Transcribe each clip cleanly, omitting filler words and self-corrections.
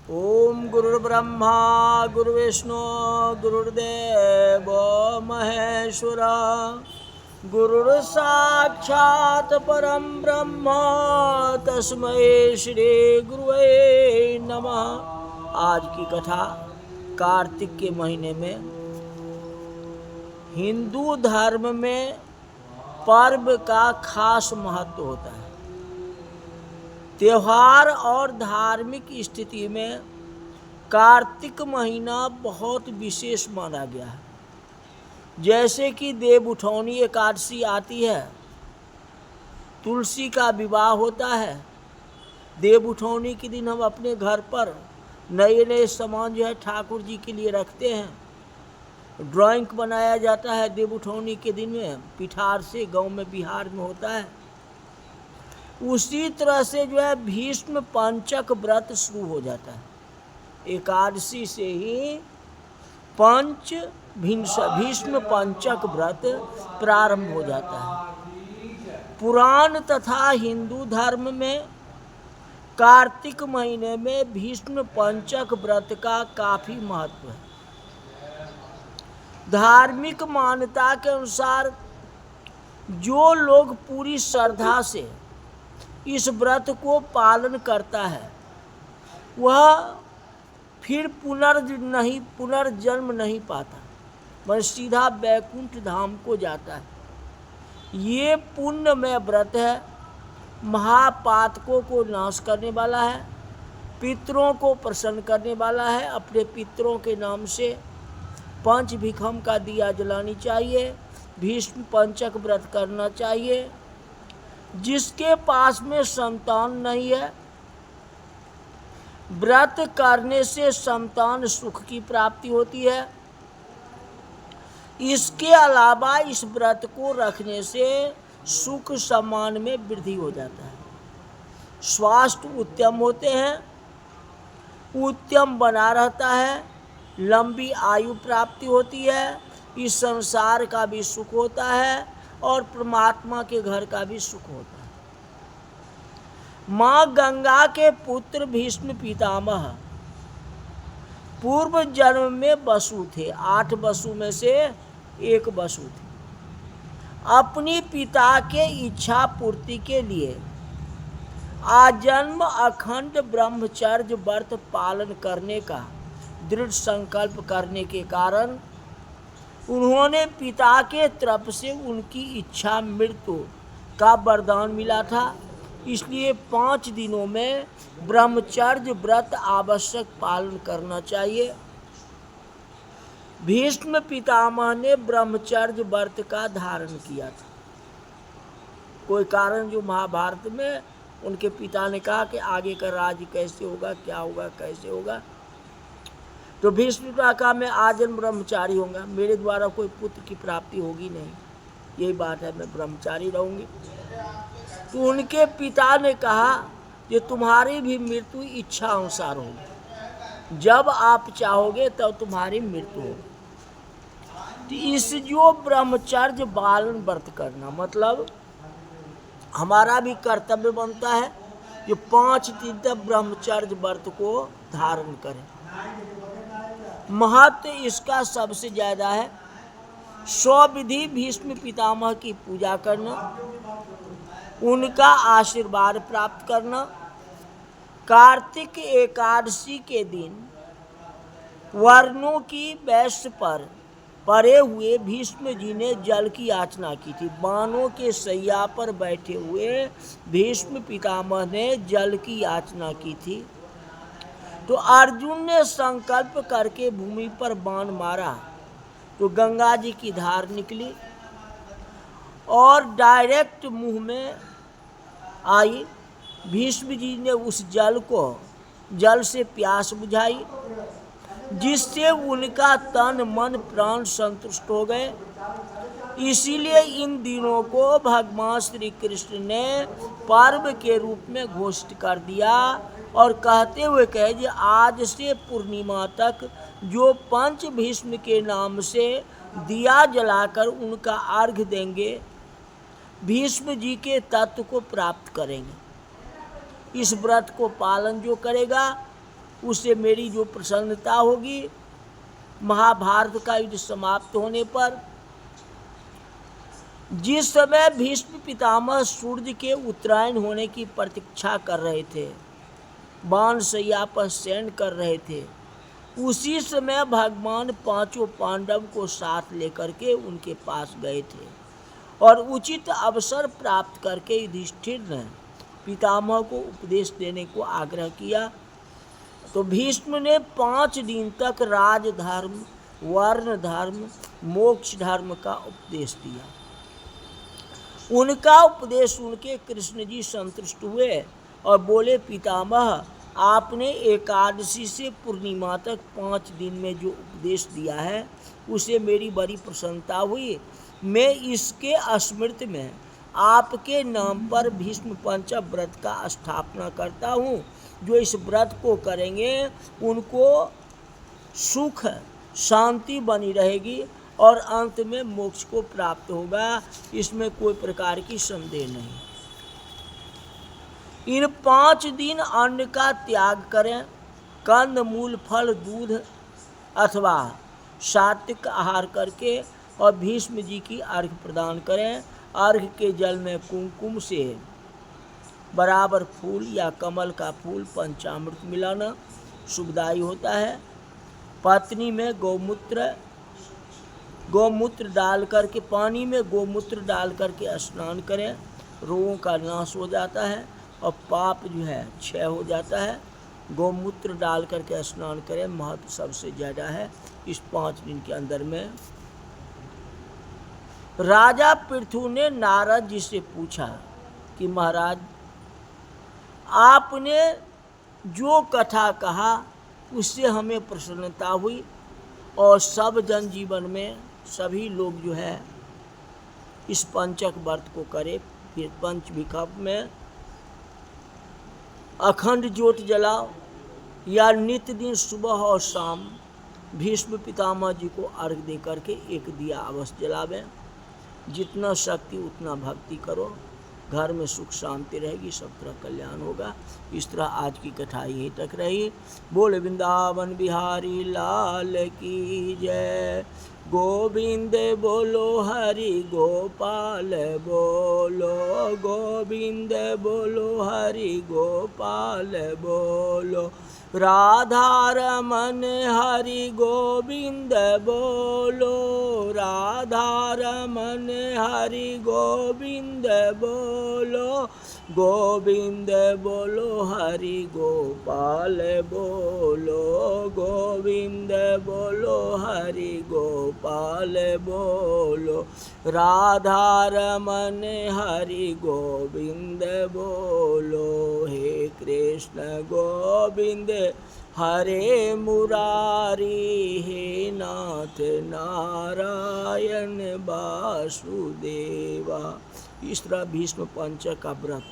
ओम गुरुर्ब्रह्मा गुरुर्विष्णु गुरुर्देव महेश्वर गुरुर्साक्षात् परम ब्रह्म तस्मै श्री गुरुवे नमः। आज की कथा कार्तिक के महीने में हिंदू धर्म में पर्व का खास महत्व होता है। त्योहार और धार्मिक स्थिति में कार्तिक महीना बहुत विशेष माना गया है। जैसे कि देव उठौनी एकादशी आती है, तुलसी का विवाह होता है। देव उठौनी के दिन हम अपने घर पर नए नए सामान जो है ठाकुर जी के लिए रखते हैं। ड्राइंग बनाया जाता है देव उठौनी के दिन में, पिठार से गांव में बिहार में होता है। उसी तरह से जो है भीष्म पंचक व्रत शुरू हो जाता है। एकादशी से ही भीष्म पंचक व्रत प्रारंभ हो जाता है। पुराण तथा हिंदू धर्म में कार्तिक महीने में भीष्म पंचक व्रत का काफी महत्व है। धार्मिक मान्यता के अनुसार जो लोग पूरी श्रद्धा से इस व्रत को पालन करता है वह फिर पुनर्जन्म नहीं पाता, वह सीधा बैकुंठ धाम को जाता है। ये पुण्यमय व्रत है, महापातकों को नाश करने वाला है, पितरों को प्रसन्न करने वाला है। अपने पितरों के नाम से पंच भिखम का दिया जलानी चाहिए, भीष्म पंचक व्रत करना चाहिए। जिसके पास में संतान नहीं है, व्रत करने से संतान सुख की प्राप्ति होती है। इसके अलावा इस व्रत को रखने से सुख सम्मान में वृद्धि हो जाता है, स्वास्थ्य उत्तम होते हैं, उत्तम बना रहता है, लंबी आयु प्राप्ति होती है, इस संसार का भी सुख होता है और परमात्मा के घर का भी सुख होता है। माँ गंगा के पुत्र भीष्म पितामह पूर्व जन्म में वसु थे। 8 वसु में से एक वसु थे। अपनी पिता के इच्छा पूर्ति के लिए आजन्म अखंड ब्रह्मचर्य व्रत पालन करने का दृढ़ संकल्प करने के कारण उन्होंने पिता के तरफ से उनकी इच्छा मृत्यु का वरदान मिला था। इसलिए 5 दिनों में ब्रह्मचर्य व्रत आवश्यक पालन करना चाहिए। भीष्म पितामह ने ब्रह्मचर्य व्रत का धारण किया था। कोई कारण जो महाभारत में उनके पिता ने कहा कि आगे का राज्य कैसे होगा, क्या होगा, कैसे होगा, तो भीष्म कहा मैं आजन्म ब्रह्मचारी होऊंगा, मेरे द्वारा कोई पुत्र की प्राप्ति होगी नहीं, यही बात है, मैं ब्रह्मचारी रहूंगी। तो उनके पिता ने कहा कि तुम्हारी भी मृत्यु इच्छा अनुसार होगी, जब आप चाहोगे तब तुम्हारी मृत्यु होगी। तो इस जो ब्रह्मचर्य पालन व्रत करना मतलब हमारा भी कर्तव्य बनता है जो 5 दिन तक ब्रह्मचर्य व्रत को धारण करें। महत्व इसका सबसे ज्यादा है। स्वविधि भीष्म पितामह की पूजा करना, उनका आशीर्वाद प्राप्त करना। कार्तिक एकादशी के दिन वर्णों की वैश्य पर पड़े हुए भीष्म जी ने जल की याचना की थी। बाणों के सैया पर बैठे हुए भीष्म पितामह ने जल की याचना की थी। तो अर्जुन ने संकल्प करके भूमि पर बाण मारा तो गंगा जी की धार निकली और डायरेक्ट मुंह में आई। भीष्म जी ने उस जल से प्यास बुझाई, जिससे उनका तन मन प्राण संतुष्ट हो गए। इसीलिए इन दिनों को भगवान श्री कृष्ण ने पर्व के रूप में घोषित कर दिया और कहते हुए कहे कि आज से पूर्णिमा तक जो पंच भीष्म के नाम से दिया जलाकर उनका अर्घ्य देंगे, भीष्म जी के तत्व को प्राप्त करेंगे। इस व्रत को पालन जो करेगा उससे मेरी जो प्रसन्नता होगी, महाभारत का युद्ध समाप्त होने पर जिस समय भीष्म पितामह सूर्य के उत्तरायण होने की प्रतीक्षा कर रहे थे, बाणशैया पर शयन कर रहे थे, उसी समय भगवान पांचों पांडव को साथ लेकर के उनके पास गए थे और उचित अवसर प्राप्त करके युधिष्ठिर ने पितामह को उपदेश देने को आग्रह किया। तो भीष्म ने 5 दिन तक राजधर्म, वर्ण धर्म, मोक्ष धर्म का उपदेश दिया। उनका उपदेश सुन के कृष्ण जी संतुष्ट हुए और बोले, पितामह आपने एकादशी से पूर्णिमा तक 5 दिन में जो उपदेश दिया है उसे मेरी बड़ी प्रसन्नता हुई। मैं इसके स्मृति में आपके नाम पर भीष्म पंचम व्रत का स्थापना करता हूँ। जो इस व्रत को करेंगे उनको सुख शांति बनी रहेगी और अंत में मोक्ष को प्राप्त होगा, इसमें कोई प्रकार की संदेह नहीं। इन 5 दिन अन्न का त्याग करें, कंद मूल फल दूध अथवा सात्विक आहार करके और भीष्म जी की अर्घ्य प्रदान करें। अर्घ्य के जल में कुमकुम से बराबर फूल या कमल का फूल पंचामृत मिलाना सुखदायी होता है। पत्नी में गौमूत्र डाल करके, पानी में गौमूत्र डाल करके स्नान करें, रोगों का नाश हो जाता है और पाप जो है क्षय हो जाता है। गौमूत्र डाल करके स्नान करें, महत्व सबसे ज़्यादा है इस 5 दिन के अंदर में। राजा पृथु ने नारद जी से पूछा कि महाराज, आपने जो कथा कहा उससे हमें प्रसन्नता हुई और सब जनजीवन में सभी लोग जो है इस पंचक व्रत को करे। फिर पंच विकल्प में अखंड ज्योत जलाओ या नित्य दिन सुबह और शाम भीष्म पितामह जी को अर्घ दे करके एक दिया अवश्य जलावें। जितना शक्ति उतना भक्ति करो, घर में सुख शांति रहेगी, सब तरह कल्याण होगा। इस तरह आज की कथा यहीं तक रही। बोल वृंदावन बिहारी लाल की जय। गोविंद बोलो हरि गोपाल बोलो, गोविंद बोलो हरि गोपाल बोलो, राधा रमन हरि गोविंद बोलो, राधा रमन हरि गोविंद बोलो, गोविंद बोलो हरि गोपाल बोलो, गोविंद बोलो हरि गोपाल बोलो, राधा रमन हरि गोविंद बोलो। हे कृष्ण गोविंद हरे मुरारी, हे नाथ नारायण वासुदेवा। इस तरह भीष्म पंचक का व्रत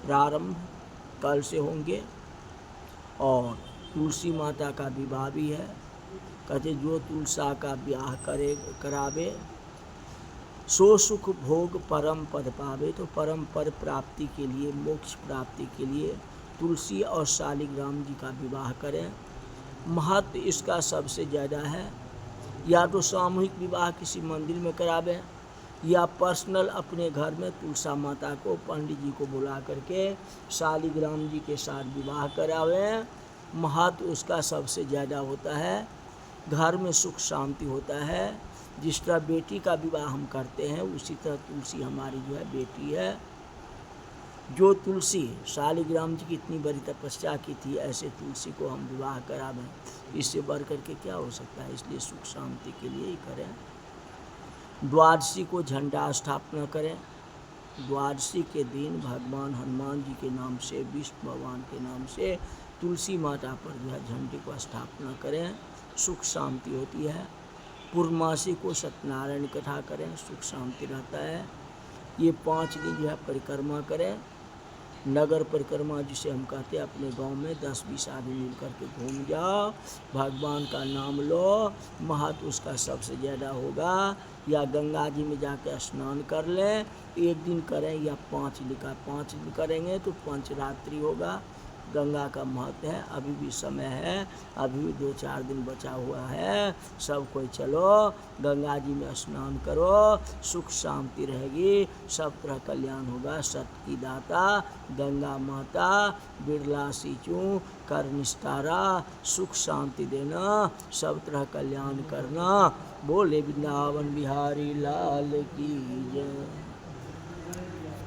प्रारंभ कल से होंगे और तुलसी माता का विवाह भी है। कहते जो तुलसा का ब्याह करावे सो सुख भोग परम पद पावे। तो परम पद प्राप्ति के लिए, मोक्ष प्राप्ति के लिए तुलसी और शालिग्राम जी का विवाह करें। महत्व इसका सबसे ज़्यादा है। या तो सामूहिक विवाह किसी मंदिर में करावें या पर्सनल अपने घर में तुलसा माता को, पंडित जी को बुला करके शालिग्राम जी के साथ विवाह करावें। महत्व उसका सबसे ज़्यादा होता है। घर में सुख शांति होता है। जिस तरह बेटी का विवाह हम करते हैं उसी तरह तुलसी हमारी जो है बेटी है। जो तुलसी शालिग्राम जी की इतनी बड़ी तपस्या की थी, ऐसे तुलसी को हम विवाह करावें, इससे बढ़ करके क्या हो सकता है। इसलिए सुख शांति के लिए ही करें। द्वादशी को झंडा स्थापना करें। द्वादशी के दिन भगवान हनुमान जी के नाम से, विष्णु भगवान के नाम से तुलसी माता पर जो है झंडे को स्थापना करें, सुख शांति होती है। पूर्णमासी को सत्यनारायण कथा करें, सुख शांति रहता है। ये 5 दिन जो है परिक्रमा करें। नगर परिक्रमा जिसे हम कहते हैं, अपने गांव में 10-20 आदमी मिल करके घूम जाओ, भगवान का नाम लो, महत्व उसका सबसे ज़्यादा होगा। या गंगा जी में जाकर स्नान कर लें, 1 दिन करें या 5 दिन करेंगे तो 5 रात्रि होगा। गंगा का महत्व है। अभी भी समय है, अभी भी 2-4 दिन बचा हुआ है। सब कोई चलो गंगा जी में स्नान करो, सुख शांति रहेगी, सब तरह कल्याण होगा। सत्य की दाता गंगा माता, बिरला सींचूं कर निस्तारा, सुख शांति देना, सब तरह कल्याण करना। बोले वृंदावन बिहारी लाल की जय।